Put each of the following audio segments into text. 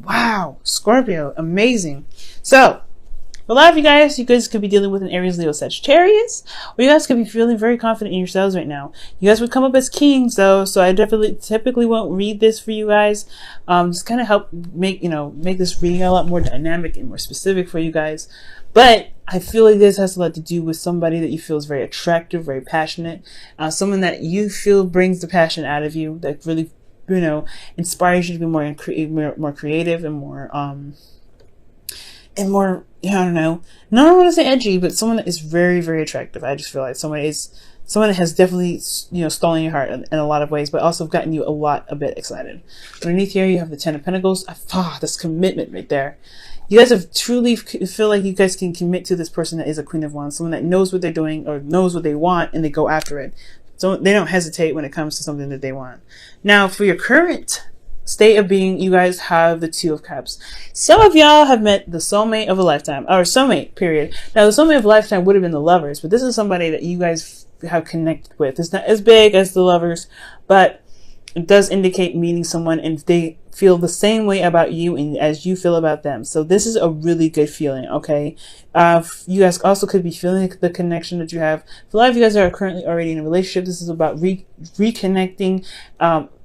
Wow, Scorpio, amazing. So, for a lot of you guys could be dealing with an Aries, Leo, Sagittarius, or you guys could be feeling very confident in yourselves right now. You guys would come up as kings though, so I typically won't read this for you guys. Just kind of help make this reading a lot more dynamic and more specific for you guys. But I feel like this has a lot to do with somebody that you feel is very attractive, very passionate, someone that you feel brings the passion out of you, that really, inspires you to be more creative and more, I don't know, not want to say edgy, but someone that is very, very attractive. I just feel like someone that has definitely, stolen your heart in a lot of ways, but also gotten you a bit excited. Underneath here, you have the Ten of Pentacles. This commitment right there. You guys have truly feel like you guys can commit to this person that is a Queen of Wands, someone that knows what they're doing or knows what they want, and they go after it. So they don't hesitate when it comes to something that they want. Now, for your current state of being, you guys have the Two of Cups. Some of y'all have met the soulmate of a lifetime, or soulmate, period. Now, the soulmate of a lifetime would have been the Lovers, but this is somebody that you guys have connected with. It's not as big as the Lovers, but it does indicate meeting someone and they feel the same way about you and as you feel about them. So this is a really good feeling, okay? You guys also could be feeling the connection that you have. For a lot of you guys that are currently already in a relationship, this is about reconnecting,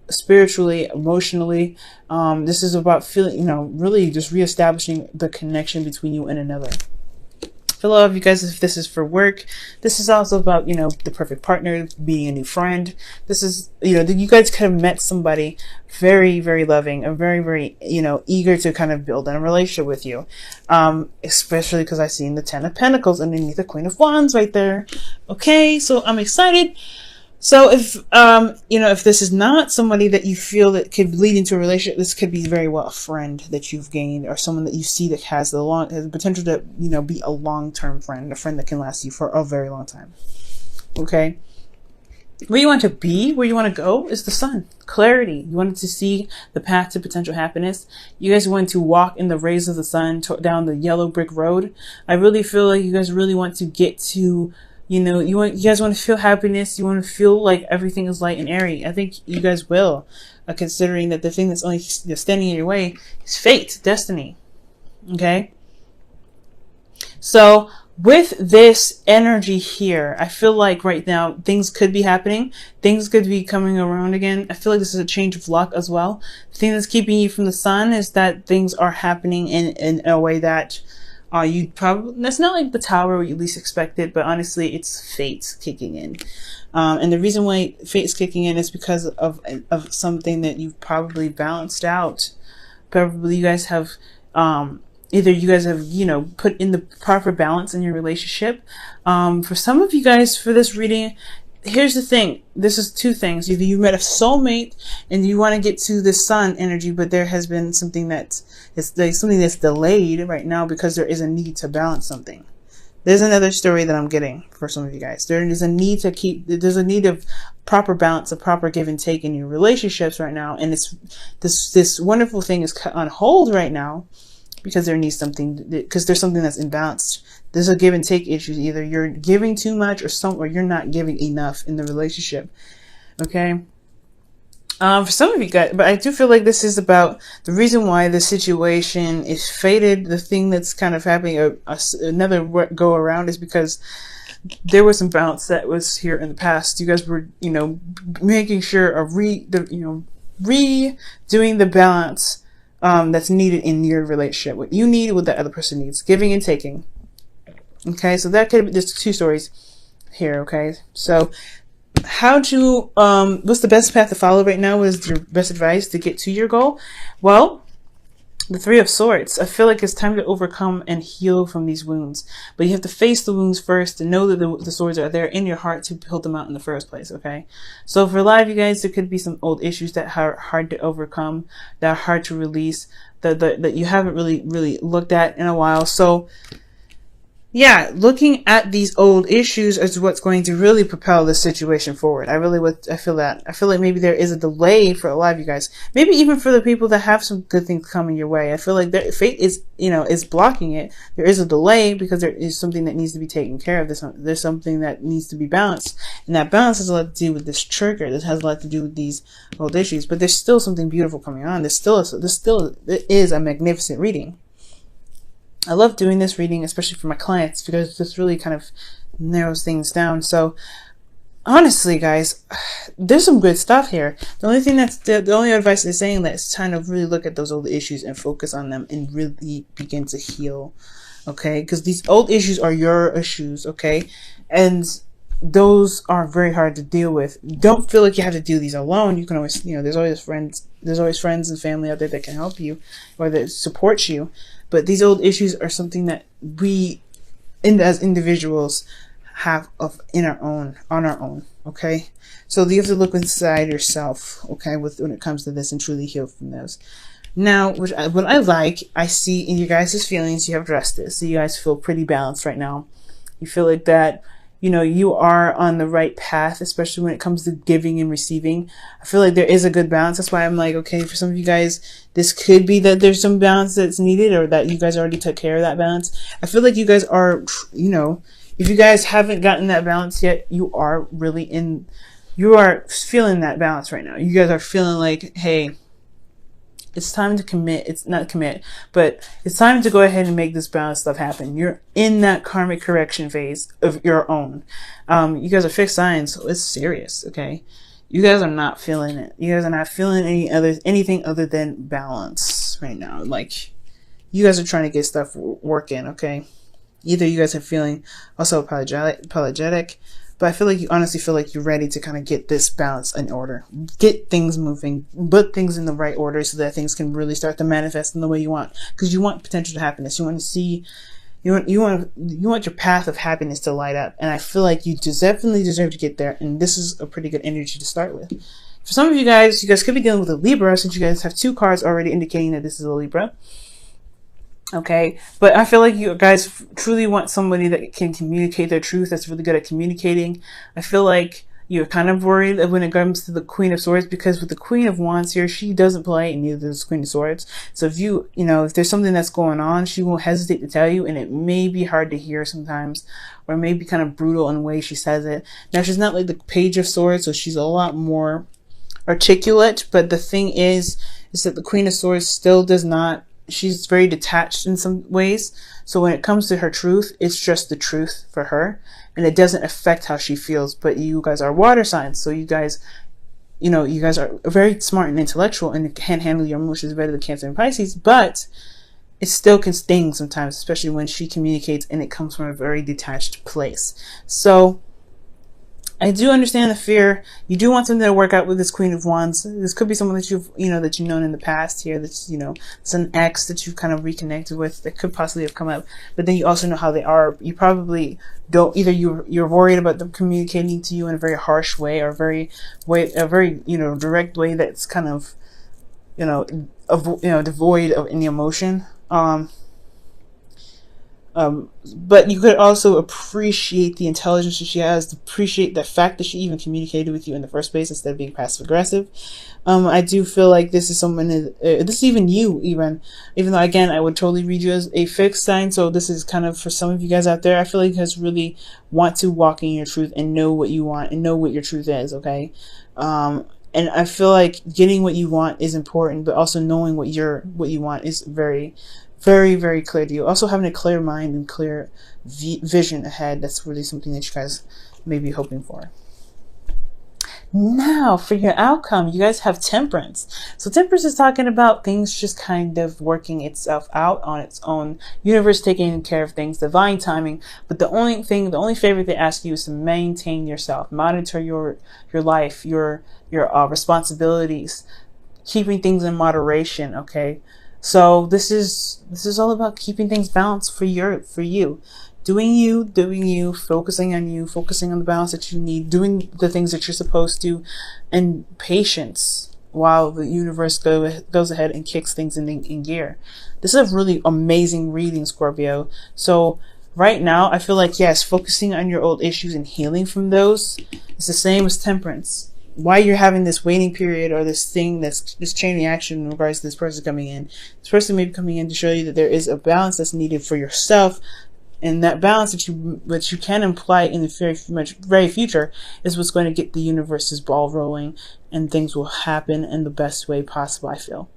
spiritually, emotionally. This is about feeling, really just reestablishing the connection between you and another. For a lot of you guys, if this is for work, this is also about, the perfect partner, being a new friend. This is, you guys could have met somebody very, very loving and very, very, eager to kind of build a relationship with you. Especially because I've seen the Ten of Pentacles underneath the Queen of Wands right there. Okay, so I'm excited. So if this is not somebody that you feel that could lead into a relationship, this could be very well a friend that you've gained or someone that you see that has the potential to, be a long-term friend, a friend that can last you for a very long time. Okay. Where you want to be, where you want to go is the sun. Clarity. You wanted to see the path to potential happiness. You guys want to walk in the rays of the sun down the yellow brick road. I really feel like you guys really want to get to, you guys want to feel happiness. You want to feel like everything is light and airy. I think you guys will, considering that the thing that's only standing in your way is fate, destiny. Okay. So with this energy here, I feel like right now things could be happening. Things could be coming around again. I feel like this is a change of luck as well. The thing that's keeping you from the sun is that things are happening in a way that that's not like the Tower where you least expect it, but honestly, it's fate kicking in. And the reason why fate is kicking in is because of something that you've probably balanced out. Probably you guys have, either you guys have, put in the proper balance in your relationship. For some of you guys, for this reading, here's the thing. This is two things. Either you met a soulmate and you want to get to the sun energy, but there has been something that's delayed right now because there is a need to balance something. There's another story that I'm getting for some of you guys. There's a need of proper balance, a proper give and take in your relationships right now. And this wonderful thing is on hold right now because there's something that's imbalanced. There's a give and take issue. Either you're giving too much or you're not giving enough in the relationship. Okay. For some of you guys, but I do feel like this is about the reason why the situation is fated. The thing that's kind of happening, another go around, is because there was some balance that was here in the past. You guys were, making sure of redoing the balance that's needed in your relationship. What you need, what the other person needs, giving and taking. Okay, so that could be, there's two stories here. Okay, so what's the best path to follow right now? What is your best advice to get to your goal? Well, the Three of Swords. I feel like it's time to overcome and heal from these wounds. But you have to face the wounds first and know that the swords are there in your heart to pull them out in the first place, okay? So for a lot of you guys, there could be some old issues that are hard to overcome, that are hard to release, that you haven't really looked at in a while. So, yeah, looking at these old issues is what's going to really propel this situation forward. I feel that. I feel like maybe there is a delay for a lot of you guys. Maybe even for the people that have some good things coming your way. I feel like their fate is, is blocking it. There is a delay because there is something that needs to be taken care of. There's something that needs to be balanced. And that balance has a lot to do with this trigger. This has a lot to do with these old issues. But there's still something beautiful coming on. It is a magnificent reading. I love doing this reading, especially for my clients, because this really kind of narrows things down. So honestly, guys, there's some good stuff here. The only advice they're saying that is kind of really look at those old issues and focus on them and really begin to heal. Okay, because these old issues are your issues. Okay, and those are very hard to deal with. Don't feel like you have to do these alone. You can always, there's always friends and family out there that can help you or that support you. But these old issues are something that we, as individuals, have on our own. Okay, so you have to look inside yourself. Okay, when it comes to this, and truly heal from those. Now, what I see in you guys' feelings, you have addressed this. So you guys feel pretty balanced right now. You feel like that. You are on the right path, especially when it comes to giving and receiving. I feel like there is a good balance. That's why I'm like, okay, for some of you guys, this could be that there's some balance that's needed, or that you guys already took care of that balance. I feel like you guys are, if you guys haven't gotten that balance yet, you are feeling that balance right now. You guys are feeling like, hey, it's time to commit. It's not commit, but it's time to go ahead and make this balance stuff happen. You're in that karmic correction phase of your own. You guys are fixed signs, so it's serious, okay? You guys are not feeling it. You guys are not feeling anything other than balance right now. Like, you guys are trying to get stuff working, okay? Either you guys are feeling also apologetic, but I feel like you honestly feel like you're ready to kind of get this balance in order, get things moving, put things in the right order so that things can really start to manifest in the way you want. Because you want potential to happiness. You want to see, you want your path of happiness to light up. And I feel like you definitely deserve to get there. And this is a pretty good energy to start with. For some of you guys could be dealing with a Libra, since you guys have 2 cards already indicating that this is a Libra. Okay, but I feel like you guys truly want somebody that can communicate their truth, that's really good at communicating. I feel like you're kind of worried when it comes to the Queen of Swords, because with the Queen of Wands here, she doesn't play, and neither does the Queen of Swords. So if if there's something that's going on, she won't hesitate to tell you, and it may be hard to hear sometimes, or it may be kind of brutal in the way she says it. Now, she's not like the Page of Swords, so she's a lot more articulate, but the thing is that the Queen of Swords still does not, she's very detached in some ways. So when it comes to her truth, it's just the truth for her, and it doesn't affect how she feels. But you guys are water signs, so you guys are very smart and intellectual and can handle your emotions better than Cancer and Pisces, but it still can sting sometimes, especially when she communicates and it comes from a very detached place. So I do understand the fear. You do want something to work out with this Queen of Wands. This could be someone that you've known in the past here. That's, it's an ex that you've kind of reconnected with that could possibly have come up. But then you also know how they are. You probably don't, either you're worried about them communicating to you in a very harsh way, or a very direct way that's kind of, devoid of any emotion. But you could also appreciate the intelligence that she has, appreciate the fact that she even communicated with you in the first place instead of being passive aggressive. I do feel like this is someone, this is even you, even though, again, I would totally read you as a fixed sign. So this is kind of for some of you guys out there. I feel like you guys really want to walk in your truth and know what you want and know what your truth is. Okay. And I feel like getting what you want is important, but also knowing what you want is very, very, very clear to you. Also having a clear mind and clear vision ahead. That's really something that you guys may be hoping for. Now, for your outcome, you guys have Temperance. So Temperance is talking about things just kind of working itself out on its own. Universe taking care of things, divine timing. But the only favor they ask you is to maintain yourself, monitor your life, your responsibilities, keeping things in moderation. Okay. So this is all about keeping things balanced for you. Doing you, focusing on you, focusing on the balance that you need, doing the things that you're supposed to, and patience while the universe goes ahead and kicks things in gear. This is a really amazing reading, Scorpio. So right now, I feel like, yes, focusing on your old issues and healing from those is the same as temperance. Why you're having this waiting period or this thing, that's this chain reaction in regards to this person coming in. This person may be coming in to show you that there is a balance that's needed for yourself, and that balance that you can imply in the very future is what's going to get the universe's ball rolling, and things will happen in the best way possible, I feel.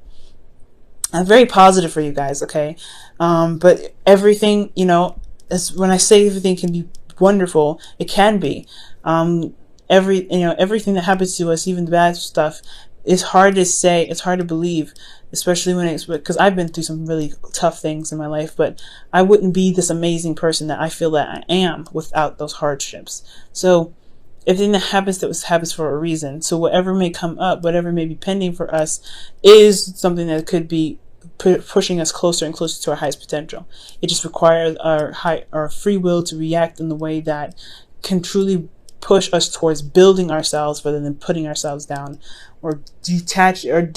I'm very positive for you guys, okay? But everything, when I say everything can be wonderful, it can be. Everything that happens to us, even the bad stuff, is hard to say. It's hard to believe, especially because I've been through some really tough things in my life, but I wouldn't be this amazing person that I feel that I am without those hardships. So everything that happens for a reason. So whatever may come up, whatever may be pending for us, is something that could be pushing us closer and closer to our highest potential. It just requires our free will to react in the way that can truly push us towards building ourselves rather than putting ourselves down, or detach, or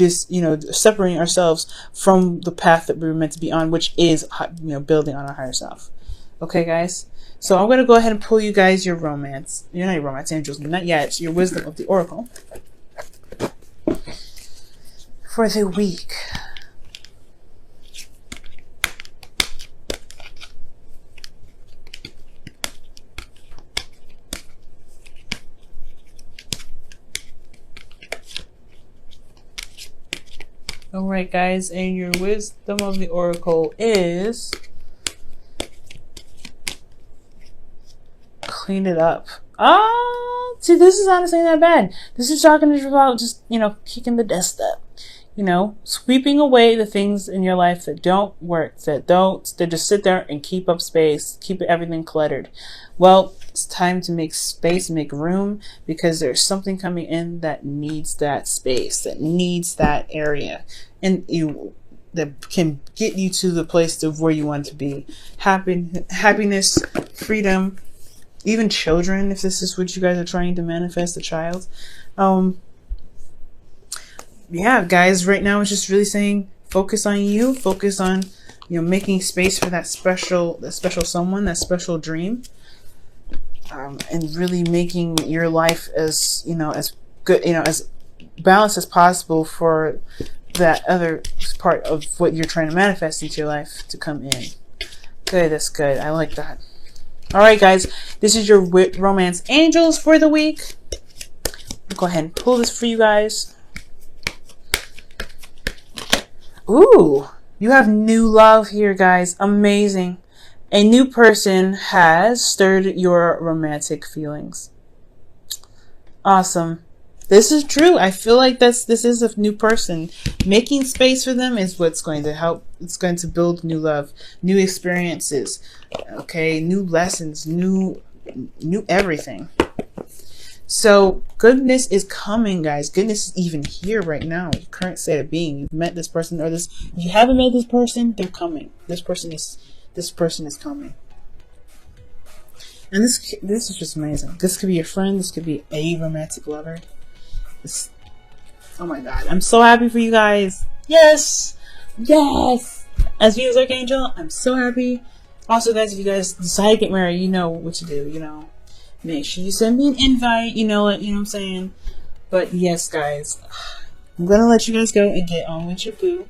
separating ourselves from the path that we were meant to be on, which is building on our higher self. Okay, guys. So I'm going to go ahead and pull you guys your romance. You're not your romance angels, not yet. It's your wisdom of the oracle for the week. Alright, guys, and your wisdom of the oracle is clean it up. See, this is honestly not bad. This is talking about just, kicking the dust up. Sweeping away the things in your life that don't work, that just sit there and keep up space, keep everything cluttered. Well, it's time to make space, make room, because there's something coming in that needs that space, that needs that area, and that can get you to the place of where you want to be. Happiness, freedom, even children, if this is what you guys are trying to manifest, a child. Yeah, guys, right now it's just really saying focus on you, focus on making space for that special someone, that special dream, and really making your life as as good, as balanced as possible for that other part of what you're trying to manifest into your life to come in. Good, that's good. I like that. All right, guys, this is your romance angels for the week. I'll go ahead and pull this for you guys. Ooh, you have new love here, guys. Amazing. A new person has stirred your romantic feelings. Awesome. This is true. I feel like this is a new person. Making space for them is what's going to help. It's going to build new love, new experiences, okay, new lessons, new everything. So goodness is coming, guys. Goodness is even here right now. Your current state of being. You've met this person, or if you haven't met this person, they're coming. This person is coming. And this is just amazing. This could be your friend. This could be a romantic lover. Oh my God, I'm so happy for you guys. Yes, as you as Archangel, I'm so happy. Also, guys, if you guys decide to get married, you know what to do. Make sure you send me an invite. You know what I'm saying. But yes, guys, I'm gonna let you guys go and get on with your boo.